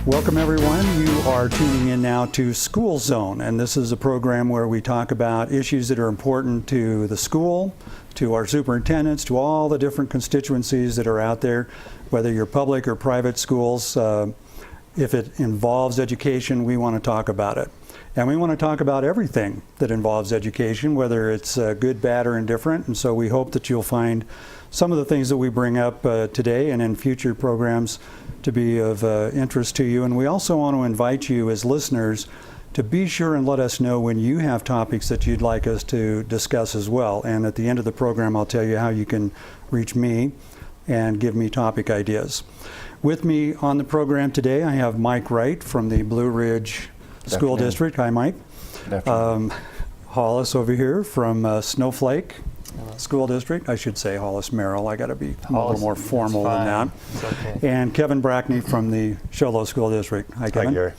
Welcome everyone. You are tuning in now to School Zone, and this is a program where we talk about issues that are important to the school, to our superintendents, to all the different constituencies that are out there, whether you're public or private schools. If it involves education, we want to talk about it. And we want to talk about everything that involves education, whether it's good, bad, or indifferent. And so we hope that you'll find some of the things that we bring up today and in future programs to be of interest to you. And we also want to invite you as listeners to be sure and let us know when you have topics that you'd like us to discuss as well. And at the end of the program, I'll tell you how you can reach me and give me topic ideas. With me on the program today, I have Mike Wright from the Blue Ridge School District. Hi, Mike. Hollis over here from Snowflake School District. I should say Hollis Merrill. I got to be a little more formal than that. It's okay. And Kevin Brackney from the Show Low School District. Hi, Kevin. Hi, Gary.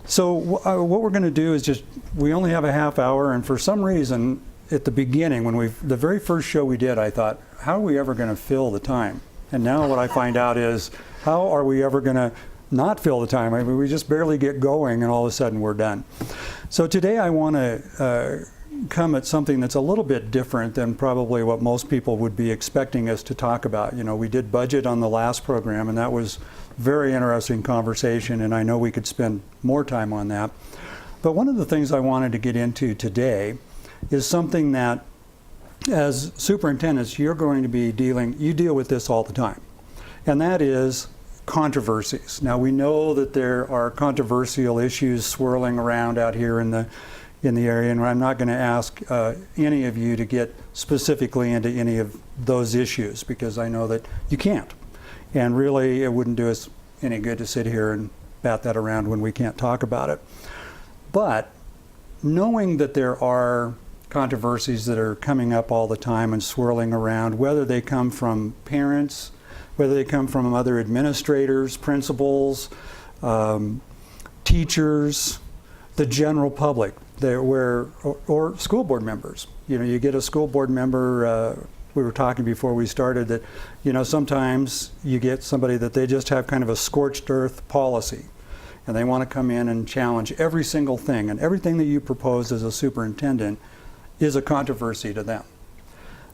So what we're going to do is we only have a half hour, and for some reason at the beginning, the very first show we did, I thought, how are we ever going to fill the time? And now what I find out is, how are we ever going to not fill the time? I mean, we just barely get going and all of a sudden we're done. So today I want to come at something that's a little bit different than probably what most people would be expecting us to talk about. You know, we did budget on the last program, and that was very interesting conversation, and I know we could spend more time on that. But one of the things I wanted to get into today is something that, as superintendents, you're going to be you deal with this all the time, and that is controversies. Now, we know that there are controversial issues swirling around out here in the area, and I'm not going to ask any of you to get specifically into any of those issues, because I know that you can't. And really, it wouldn't do us any good to sit here and bat that around when we can't talk about it. But knowing that there are controversies that are coming up all the time and swirling around, whether they come from parents, whether they come from other administrators, principals, teachers, the general public, or school board members. You know, you get a school board member, we were talking before we started that, you know, sometimes you get somebody that they just have kind of a scorched earth policy, and they want to come in and challenge every single thing, and everything that you propose as a superintendent is a controversy to them.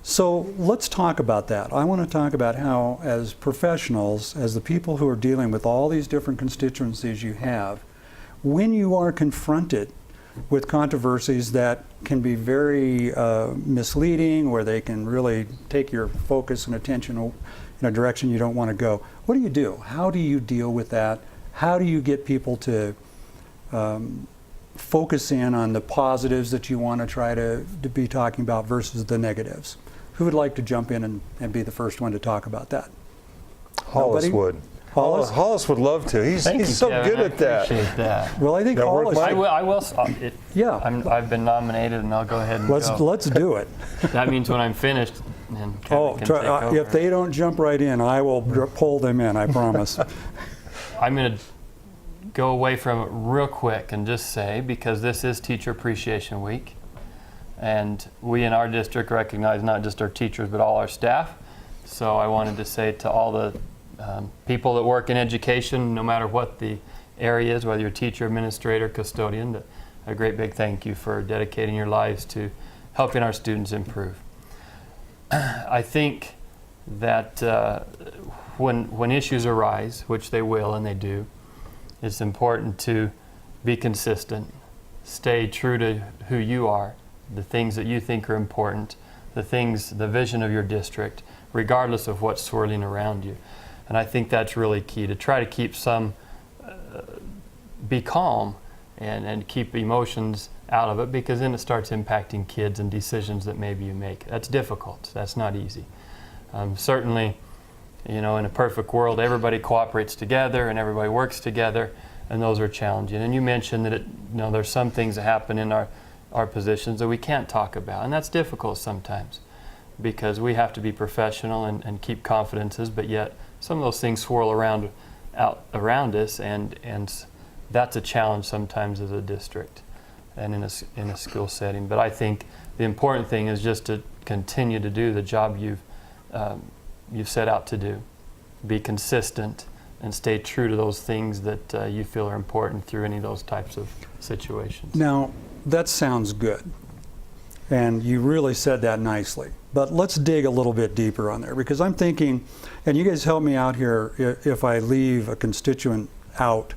So let's talk about that. I want to talk about how, as professionals, as the people who are dealing with all these different constituencies you have, when you are confronted with controversies that can be very misleading, or they can really take your focus and attention in a direction you don't want to go, what do you do? How do you deal with that? How do you get people to focus in on the positives that you want to try to be talking about versus the negatives? Who would like to jump in and be the first one to talk about that? Hollis Nobody? would. Hollis would love to. He's so Kevin. good at that. I appreciate that. Well, I think Hollis. I will. Yeah. I've been nominated, and I'll go ahead and go. Let's do it. That means when I'm finished, then Kevin can take over. If they don't jump right in, I will pull them in. I promise. I'm going to go away from it real quick and just say, because this is Teacher Appreciation Week, and we in our district recognize not just our teachers but all our staff. So I wanted to say to all the people that work in education, no matter what the area is, whether you're a teacher, administrator, custodian, a great big thank you for dedicating your lives to helping our students improve. I think that when issues arise, which they will and they do, it's important to be consistent, stay true to who you are, the things that you think are important, the vision of your district, regardless of what's swirling around you. And I think that's really key, to try to keep be calm and keep emotions out of it, because then it starts impacting kids and decisions that maybe you make. That's difficult. That's not easy. Certainly, you know, in a perfect world, everybody cooperates together and everybody works together, and those are challenging. And you mentioned that there's some things that happen in our positions that we can't talk about, and that's difficult sometimes, because we have to be professional and keep confidences, but yet some of those things swirl around us, and that's a challenge sometimes as a district and in a school setting. But I think the important thing is just to continue to do the job you've set out to do. Be consistent, and stay true to those things that you feel are important through any of those types of situations. Now, that sounds good. And you really said that nicely. But let's dig a little bit deeper on there, because I'm thinking, and you guys help me out here if I leave a constituent out.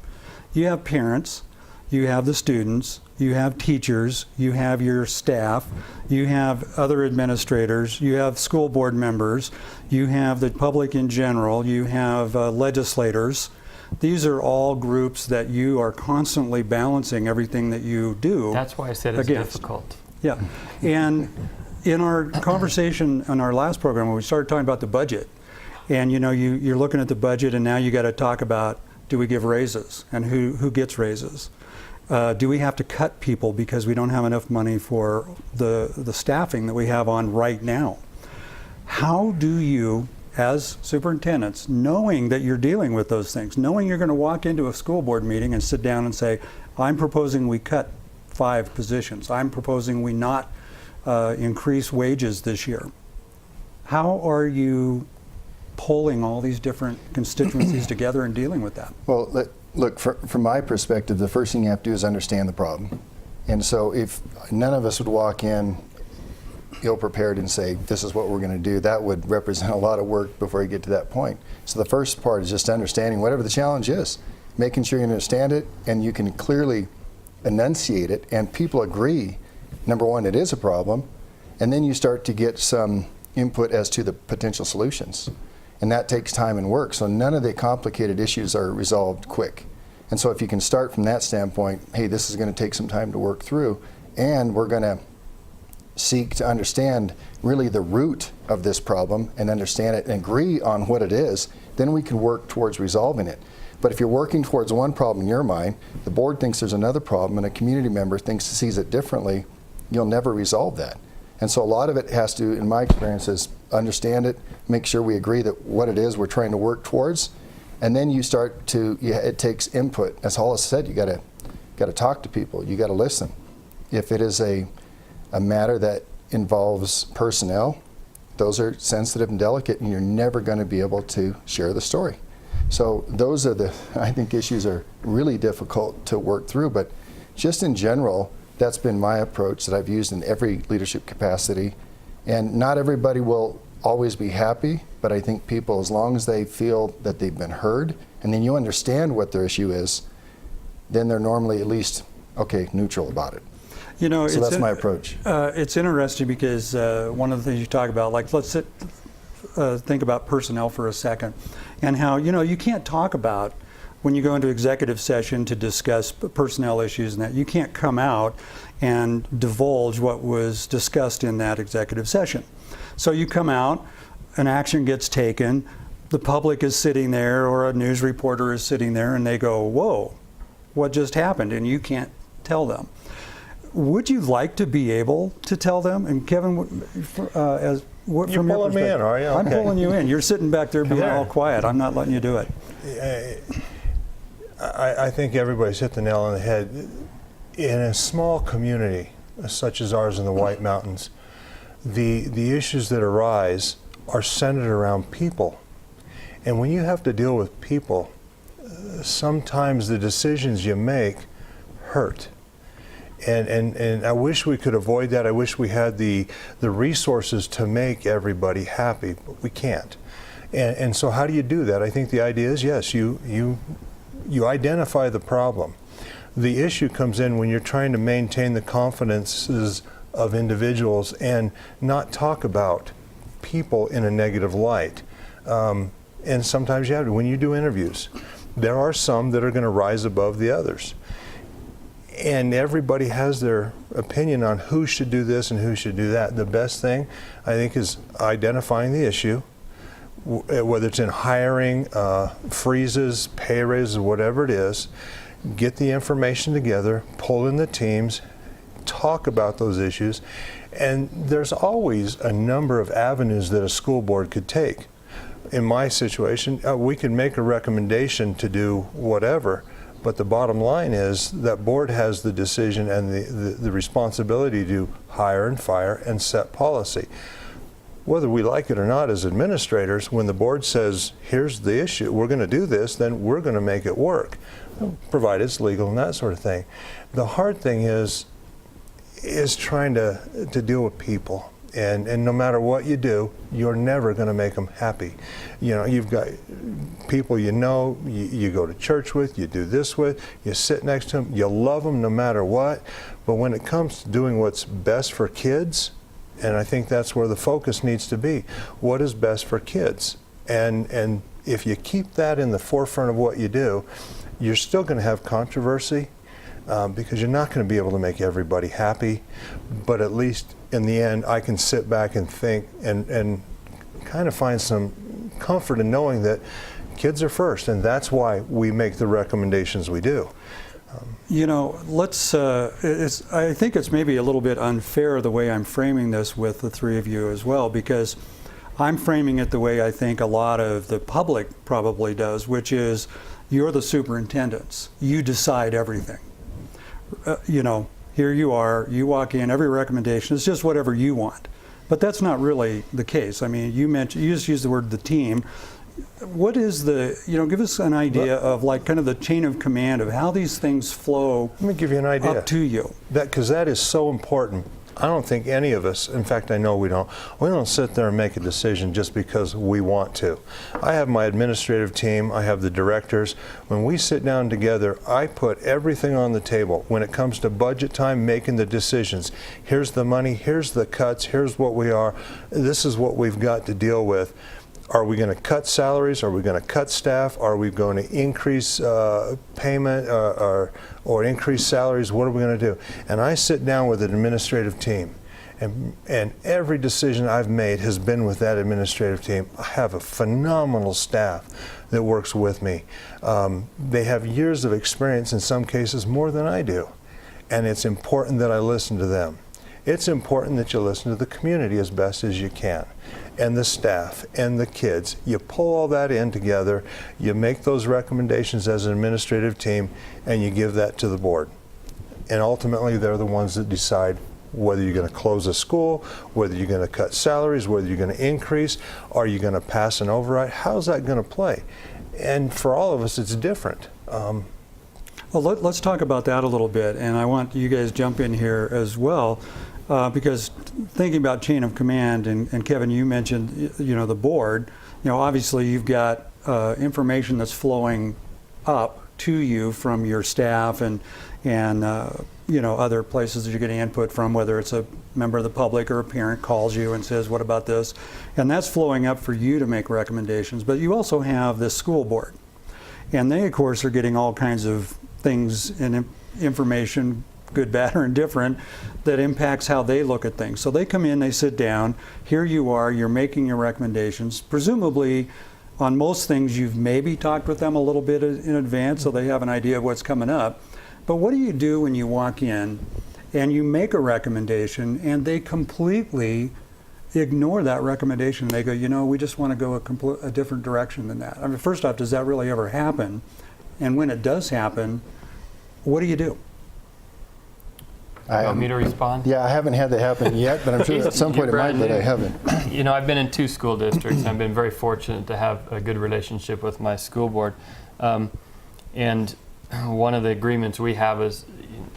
You have parents, you have the students, you have teachers, you have your staff, you have other administrators, you have school board members, you have the public in general, you have legislators. These are all groups that you are constantly balancing everything that you do. That's why I said it's against. difficult. Yeah, and in our conversation on our last program, when we started talking about the budget, and you're looking at the budget, and now you got to talk about, do we give raises, and who gets raises? Do we have to cut people because we don't have enough money for the staffing that we have on right now? How do you, as superintendents, knowing that you're dealing with those things, knowing you're going to walk into a school board meeting and sit down and say, I'm proposing we cut 5 positions. I'm proposing we not increase wages this year. How are you pulling all these different constituencies together and dealing with that? Well, look, from my perspective, the first thing you have to do is understand the problem. And so if none of us would walk in ill-prepared and say, this is what we're going to do, that would represent a lot of work before you get to that point. So the first part is just understanding whatever the challenge is, making sure you understand it and you can clearly enunciate it, and people agree, number one, it is a problem, and then you start to get some input as to the potential solutions. And that takes time and work, so none of the complicated issues are resolved quick. And so if you can start from that standpoint, hey, this is going to take some time to work through, and we're going to seek to understand really the root of this problem and understand it and agree on what it is, then we can work towards resolving it. But if you're working towards one problem in your mind, the board thinks there's another problem, and a community member sees it differently, you'll never resolve that. And so a lot of it has to, in my experience, is understand it, make sure we agree that what it is we're trying to work towards, and then you start to, it takes input. As Hollis said, you got to talk to people, you got to listen. If it is a matter that involves personnel, those are sensitive and delicate, and you're never going to be able to share the story. So those are I think issues are really difficult to work through, but just in general, that's been my approach that I've used in every leadership capacity. And not everybody will always be happy, but I think people, as long as they feel that they've been heard, and then you understand what their issue is, then they're normally at least, okay, neutral about it. So that's my approach. It's interesting because one of the things you talk about, like let's think about personnel for a second, and how you can't talk about when you go into executive session to discuss personnel issues and that you can't come out and divulge what was discussed in that executive session. So you come out, an action gets taken, the public is sitting there or a news reporter is sitting there and they go, whoa, what just happened? And you can't tell them. Would you like to be able to tell them? And Kevin, You're pulling me in, are you? Okay. I'm pulling you in. You're sitting back there being all quiet. I'm not letting you do it. I think everybody's hit the nail on the head. In a small community such as ours in the White Mountains, the issues that arise are centered around people. And when you have to deal with people, sometimes the decisions you make hurt. And I wish we could avoid that. I wish we had the resources to make everybody happy, but we can't. And so how do you do that? I think the idea is, yes, you identify the problem. The issue comes in when you're trying to maintain the confidences of individuals and not talk about people in a negative light. And sometimes you have to, when you do interviews, there are some that are going to rise above the others. And everybody has their opinion on who should do this and who should do that. The best thing, I think, is identifying the issue, whether it's in hiring, freezes, pay raises, whatever it is. Get the information together, pull in the teams, talk about those issues, and there's always a number of avenues that a school board could take. In my situation, we can make a recommendation to do whatever, but the bottom line is that board has the decision and the responsibility to hire and fire and set policy. whether we like it or not as administrators, when the board says, here's the issue, we're going to do this, then we're going to make it work, provided it's legal and that sort of thing. The hard thing is trying to deal with people. And no matter what you do, you're never going to make them happy. You know, you've got people you know, you go to church with, you do this with, you sit next to them, you love them no matter what. But when it comes to doing what's best for kids, and I think that's where the focus needs to be, what is best for kids? And if you keep that in the forefront of what you do, you're still going to have controversy. Because you're not going to be able to make everybody happy, but at least in the end I can sit back and think and kind of find some comfort in knowing that kids are first, and that's why we make the recommendations we do. You know, I think it's maybe a little bit unfair the way I'm framing this with the three of you as well, because I'm framing it the way I think a lot of the public probably does, which is you're the superintendents. You decide everything. You know, here you are, you walk in, every recommendation is just whatever you want. But that's not really the case. I mean, you just used the word the team. What is give us an idea of like kind of the chain of command of how these things flow. Let me give you an idea. Up to you. Because that is so important. I don't think any of us, in fact I know we don't sit there and make a decision just because we want to. I have my administrative team, I have the directors. When we sit down together, I put everything on the table. When it comes to budget time, making the decisions. Here's the money, here's the cuts, here's what we are, this is what we've got to deal with. Are we going to cut salaries? Are we going to cut staff? Are we going to increase payment or increase salaries? What are we going to do? And I sit down with an administrative team, and every decision I've made has been with that administrative team. I have a phenomenal staff that works with me. They have years of experience, in some cases more than I do, and it's important that I listen to them. It's important that you listen to the community as best as you can, and the staff and the kids. You pull all that in together, you make those recommendations as an administrative team, and you give that to the board. And ultimately they're the ones that decide whether you're going to close a school, whether you're going to cut salaries, whether you're going to increase, are you going to pass an override, how's that going to play? And for all of us it's different. Well, let's talk about that a little bit, and I want you guys to jump in here as well. Because thinking about chain of command, and Kevin, you mentioned, the board. Obviously you've got information that's flowing up to you from your staff and other places that you're getting input from, whether it's a member of the public or a parent calls you and says, "What about this?" And that's flowing up for you to make recommendations. But you also have the school board, and they, of course, are getting all kinds of things and information, good, bad, or indifferent, that impacts how they look at things. So they come in, they sit down, here you are, you're making your recommendations. Presumably, on most things, you've maybe talked with them a little bit in advance so they have an idea of what's coming up. But what do you do when you walk in and you make a recommendation and they completely ignore that recommendation? They go, we just want to go a different direction than that. I mean, first off, does that really ever happen? And when it does happen, what do you do? You want me to respond? Yeah, I haven't had that happen yet, but I'm sure at some point it might, but I haven't. I've been in 2 school districts. I've been very fortunate to have a good relationship with my school board. And one of the agreements we have is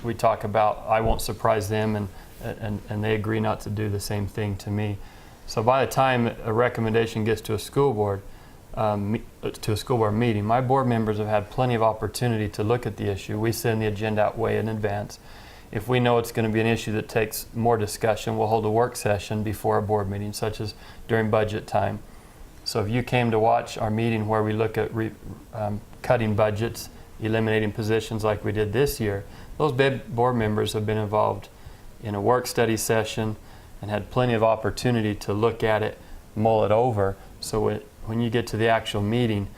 we talk about I won't surprise them, and they agree not to do the same thing to me. So by the time a recommendation gets to a school board, meeting, my board members have had plenty of opportunity to look at the issue. We send the agenda out way in advance. If we know it's going to be an issue that takes more discussion, we'll hold a work session before a board meeting, such as during budget time. So if you came to watch our meeting where we look at cutting budgets, eliminating positions like we did this year, those board members have been involved in a work study session and had plenty of opportunity to look at it, mull it over. So when you get to the actual meeting,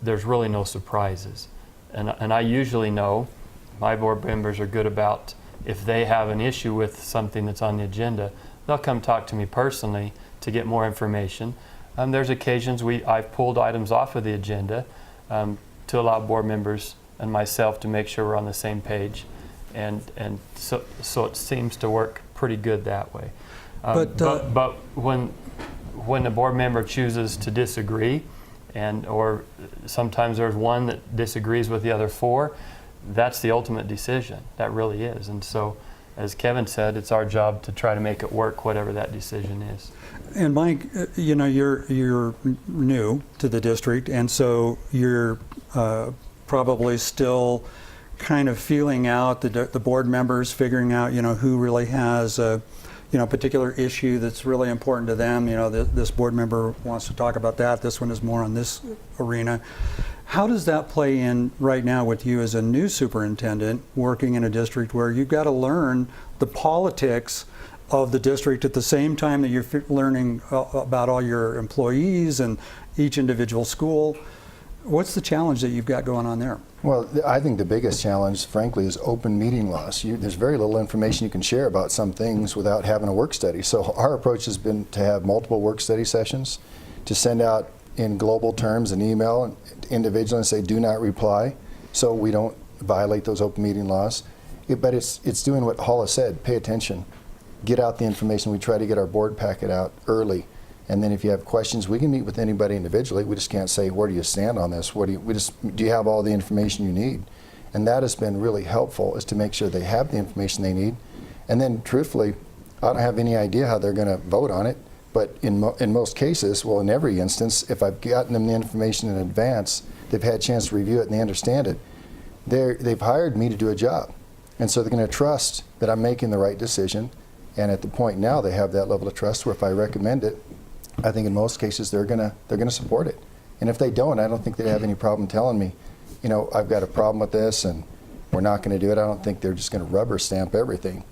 there's really no surprises. And I usually know, my board members are good about, if they have an issue with something that's on the agenda, they'll come talk to me personally to get more information. There's occasions I've pulled items off of the agenda to allow board members and myself to make sure we're on the same page, and so it seems to work pretty good that way. But when the board member chooses to disagree, or sometimes there's one that disagrees with the other four, that's the ultimate decision. That really is. And so, as Kevin said, it's our job to try to make it work, whatever that decision is. And Mike, you're new to the district, and so you're probably still kind of feeling out the board members, figuring out who really has a particular issue that's really important to them. This board member wants to talk about that. This one is more on this arena. How does that play in right now with you as a new superintendent working in a district where you've got to learn the politics of the district at the same time that you're learning about all your employees and each individual school? What's the challenge that you've got going on there? Well, I think the biggest challenge, frankly, is open meeting laws. There's very little information you can share about some things without having a work study. So our approach has been to have multiple work study sessions, to send out in global terms an email individually and say, do not reply, so we don't violate those open meeting laws. But it's doing what Hollis said, pay attention. Get out the information. We try to get our board packet out early. And then if you have questions, we can meet with anybody individually. We just can't say, where do you stand on this? Do you have all the information you need? And that has been really helpful, is to make sure they have the information they need. And then truthfully, I don't have any idea how they're going to vote on it. But in most cases, well, in every instance, if I've gotten them the information in advance, they've had a chance to review it and they understand it, they've hired me to do a job. And so they're going to trust that I'm making the right decision. And at the point now, they have that level of trust where if I recommend it, I think in most cases they're gonna support it. And if they don't, I don't think they have any problem telling me, I've got a problem with this and we're not going to do it. I don't think they're just going to rubber stamp everything.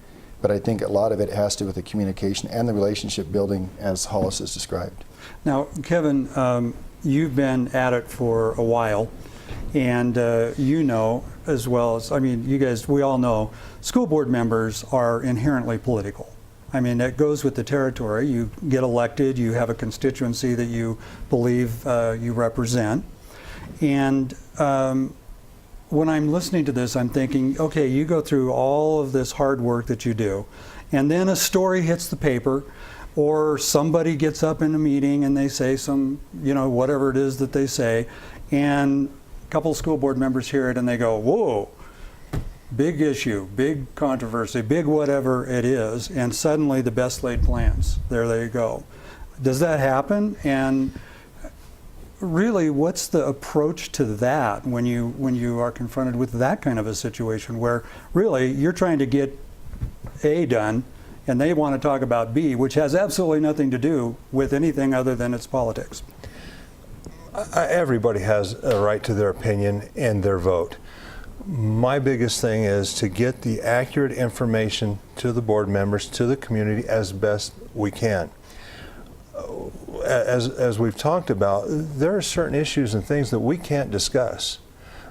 But I think a lot of it has to do with the communication and the relationship building, as Hollis has described. Now, Kevin, you've been at it for a while, and as well as, you guys, we all know, school board members are inherently political. That goes with the territory. You get elected, you have a constituency that you believe you represent. And when I'm listening to this, I'm thinking, okay, you go through all of this hard work that you do, and then a story hits the paper, or somebody gets up in a meeting and they say some, whatever it is that they say, and a couple of school board members hear it and they go, whoa, big issue, big controversy, big whatever it is, and suddenly the best laid plans, there they go. Does that happen? And really, what's the approach to that when you are confronted with that kind of a situation where really you're trying to get A done and they want to talk about B, which has absolutely nothing to do with anything other than its politics? Everybody has a right to their opinion and their vote. My biggest thing is to get the accurate information to the board members, to the community, as best we can. As we've talked about, there are certain issues and things that we can't discuss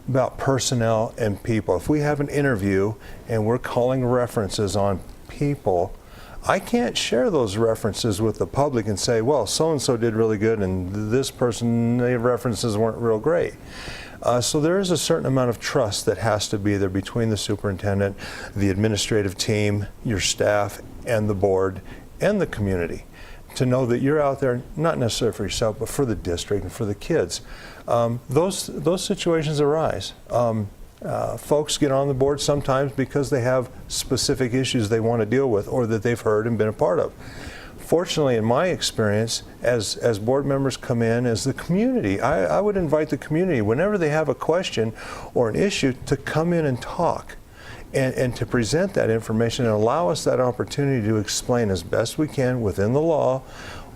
about personnel and people. If we have an interview and we're calling references on people, I can't share those references with the public and say, well, so-and-so did really good and this person, their references weren't real great. So there is a certain amount of trust that has to be there between the superintendent, the administrative team, your staff, and the board, and the community, to know that you're out there, not necessarily for yourself, but for the district and for the kids. Those situations arise. Folks get on the board sometimes because they have specific issues they want to deal with or that they've heard and been a part of. Fortunately, in my experience, as board members come in, as the community, I would invite the community, whenever they have a question or an issue, to come in and talk and to present that information and allow us that opportunity to explain as best we can within the law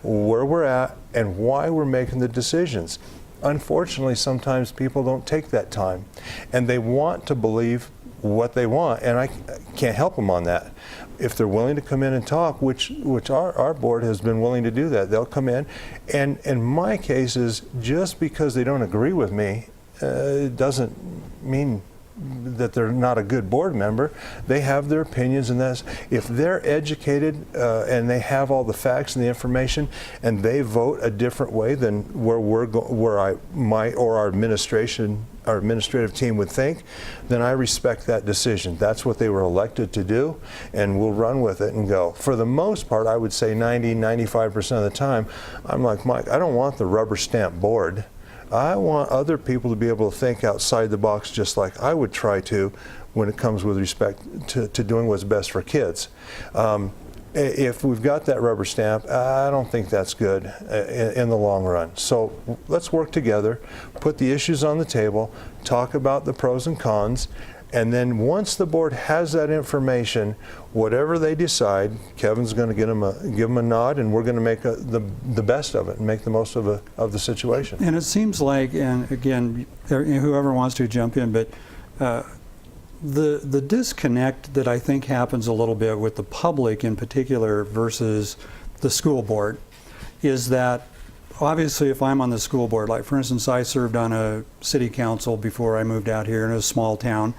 where we're at and why we're making the decisions. Unfortunately, sometimes people don't take that time and they want to believe what they want, and I can't help them on that. If they're willing to come in and talk, which our board has been willing to do that, they'll come in. And in my cases, just because they don't agree with me doesn't mean that they're not a good board member. They have their opinions, and that's, if they're educated and they have all the facts and the information, and they vote a different way than where I might, or our administrative team would think, then I respect that decision. That's what they were elected to do, and we'll run with it and go. For the most part, I would say 90-95% of the time, I'm like, Mike, I don't want the rubber stamp board. I want other people to be able to think outside the box just like I would try to when it comes with respect to doing what's best for kids. If we've got that rubber stamp, I don't think that's good in the long run. So let's work together, put the issues on the table, talk about the pros and cons, and then once the board has that information, whatever they decide, Kevin's going to give them a nod, and we're going to make the best of it and make the most of the situation. And it seems like, and again, whoever wants to jump in, but the disconnect that I think happens a little bit with the public in particular versus the school board is that obviously if I'm on the school board, like for instance, I served on a city council before I moved out here in a small town,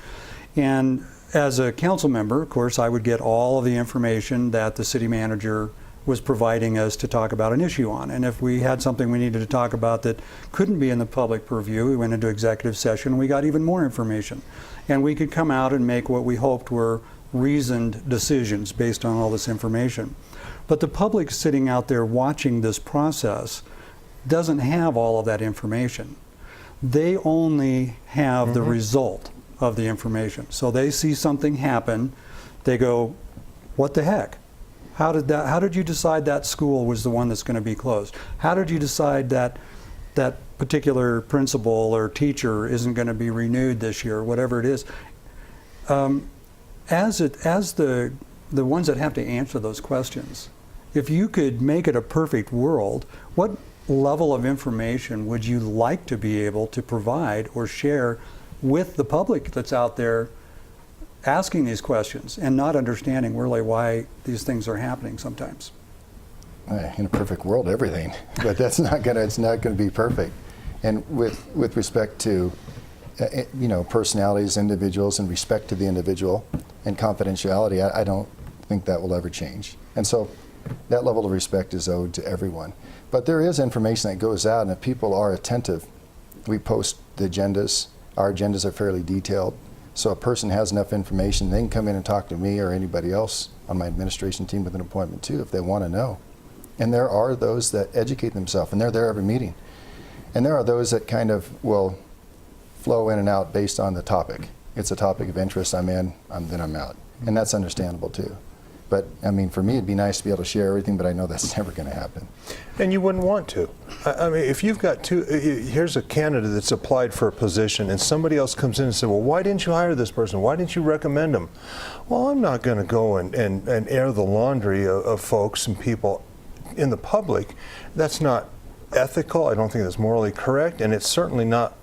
and as a council member, of course, I would get all of the information that the city manager was providing us to talk about an issue on. And if we had something we needed to talk about that couldn't be in the public purview, we went into executive session and we got even more information. And we could come out and make what we hoped were reasoned decisions based on all this information. But the public sitting out there watching this process doesn't have all of that information. They only have the result of the information. So they see something happen, they go, what the heck? How did you decide that school was the one that's going to be closed? How did you decide that that particular principal or teacher isn't going to be renewed this year, whatever it is? As the ones that have to answer those questions, if you could make it a perfect world, what level of information would you like to be able to provide or share with the public that's out there asking these questions and not understanding really why these things are happening sometimes? In a perfect world, everything, but that's not gonna. It's not going to be perfect. And with respect to, personalities, individuals, and respect to the individual, and confidentiality, I don't think that will ever change. And so, that level of respect is owed to everyone. But there is information that goes out, and if people are attentive, we post the agendas. Our agendas are fairly detailed. So a person has enough information, they can come in and talk to me or anybody else on my administration team with an appointment too if they want to know. And there are those that educate themselves, and they're there every meeting. And there are those that kind of will flow in and out based on the topic. It's a topic of interest, I'm in, then I'm out. And that's understandable too. But I mean, for me, it'd be nice to be able to share everything, but I know that's never going to happen. And you wouldn't want to. I mean, if you've got here's a candidate that's applied for a position, and somebody else comes in and says, well, why didn't you hire this person? Why didn't you recommend them? Well, I'm not going to go and air the laundry of folks and people in the public. That's not ethical. I don't think that's morally correct, and it's certainly not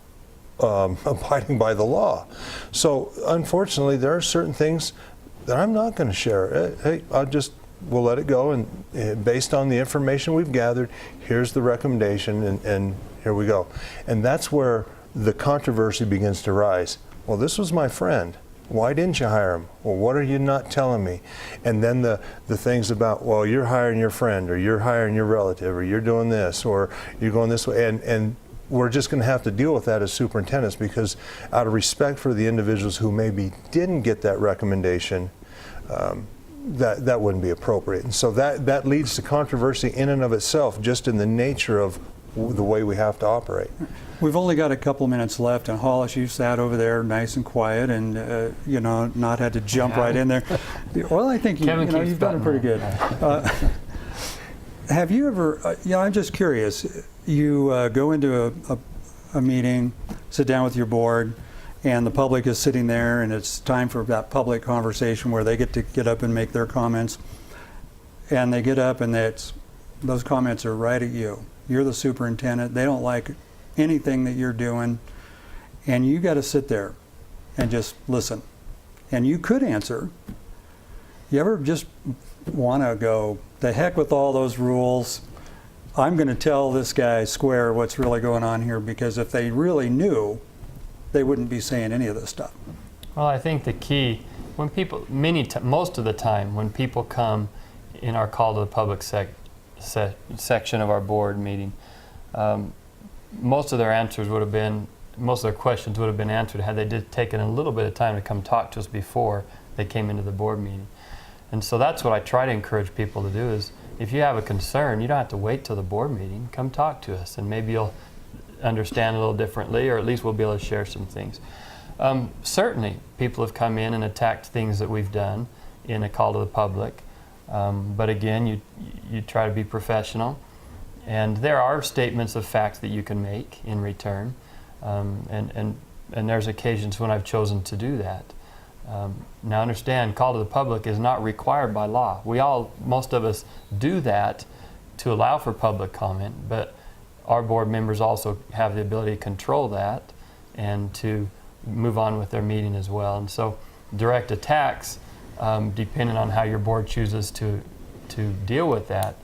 abiding by the law. So, unfortunately, there are certain things that I'm not going to share. Hey, we'll let it go, and based on the information we've gathered, here's the recommendation, and here we go. And that's where the controversy begins to rise. Well, this was my friend. Why didn't you hire him? Well, what are you not telling me? And then the things about, well, you're hiring your friend, or you're hiring your relative, or you're doing this, or you're going this way, and we're just going to have to deal with that as superintendents, because out of respect for the individuals who maybe didn't get that recommendation, that wouldn't be appropriate. And so that leads to controversy in and of itself, just in the nature of the way we have to operate. We've only got a couple minutes left, and Hollis, you sat over there nice and quiet and not had to jump right in there. Well, I think you've done it pretty good. Have you ever, I'm just curious, you go into a meeting, sit down with your board, and the public is sitting there, and it's time for that public conversation where they get to get up and make their comments. And they get up, and those comments are right at you. You're the superintendent. They don't like anything that you're doing, and you got to sit there and just listen. And you could answer. You ever just want to go, the heck with all those rules? I'm going to tell this guy square what's really going on here, because if they really knew, they wouldn't be saying any of this stuff. Well, I think the key, when people, most of the time, when people come in our call to the public section of our board meeting, most of their answers would have been, most of their questions would have been answered had they taken a little bit of time to come talk to us before they came into the board meeting. And so that's what I try to encourage people to do is, if you have a concern, you don't have to wait till the board meeting. Come talk to us, and maybe you'll understand a little differently, or at least we'll be able to share some things. Certainly, people have come in and attacked things that we've done in a call to the public. But again, you try to be professional. And there are statements of fact that you can make in return. And there's occasions when I've chosen to do that. Now understand, call to the public is not required by law. Most of us do that to allow for public comment, but our board members also have the ability to control that and to move on with their meeting as well. And so direct attacks, depending on how your board chooses to deal with that,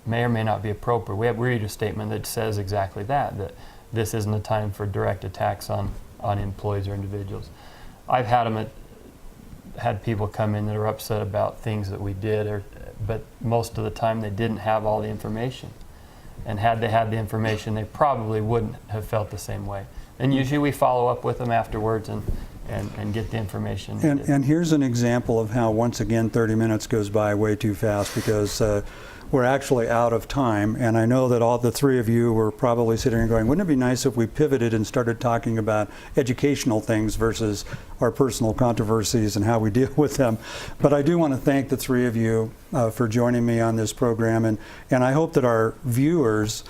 may or may not be appropriate. We read a statement that says exactly that this isn't a time for direct attacks on employees or individuals. I've had people come in that are upset about things that we did, but most of the time they didn't have all the information. And had they had the information, they probably wouldn't have felt the same way. And usually we follow up with them afterwards and get the information. And here's an example of how, once again, 30 minutes goes by way too fast because we're actually out of time. And I know that all the three of you were probably sitting and going, wouldn't it be nice if we pivoted and started talking about educational things versus our personal controversies and how we deal with them. But I do want to thank the three of you for joining me on this program. And I hope that our viewers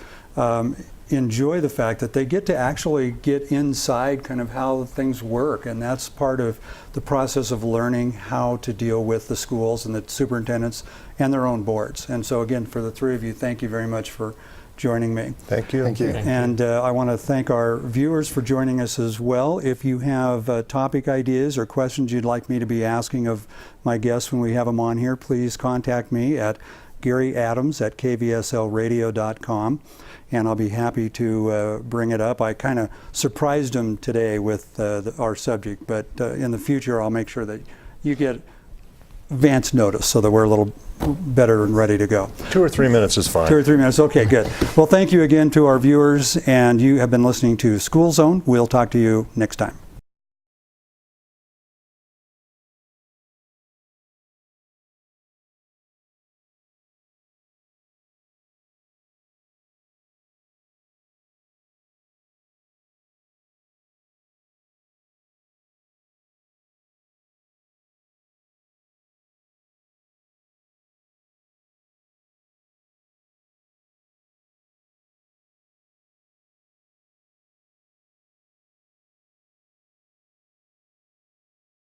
enjoy the fact that they get to actually get inside kind of how things work, and that's part of the process of learning how to deal with the schools and the superintendents and their own boards. And so again, for the three of you, thank you very much for joining me. Thank you. Thank you. And I want to thank our viewers for joining us as well. If you have topic ideas or questions you'd like me to be asking of my guests when we have them on here, please contact me at GaryAdams@KVSLRadio.com. And I'll be happy to bring it up. I kind of surprised him today with our subject, but in the future I'll make sure that you get advance notice so that we're a little better and ready to go. 2 or 3 minutes is fine. 2 or 3 minutes, okay, good. Well, thank you again to our viewers, and you have been listening to School Zone. We'll talk to you next time.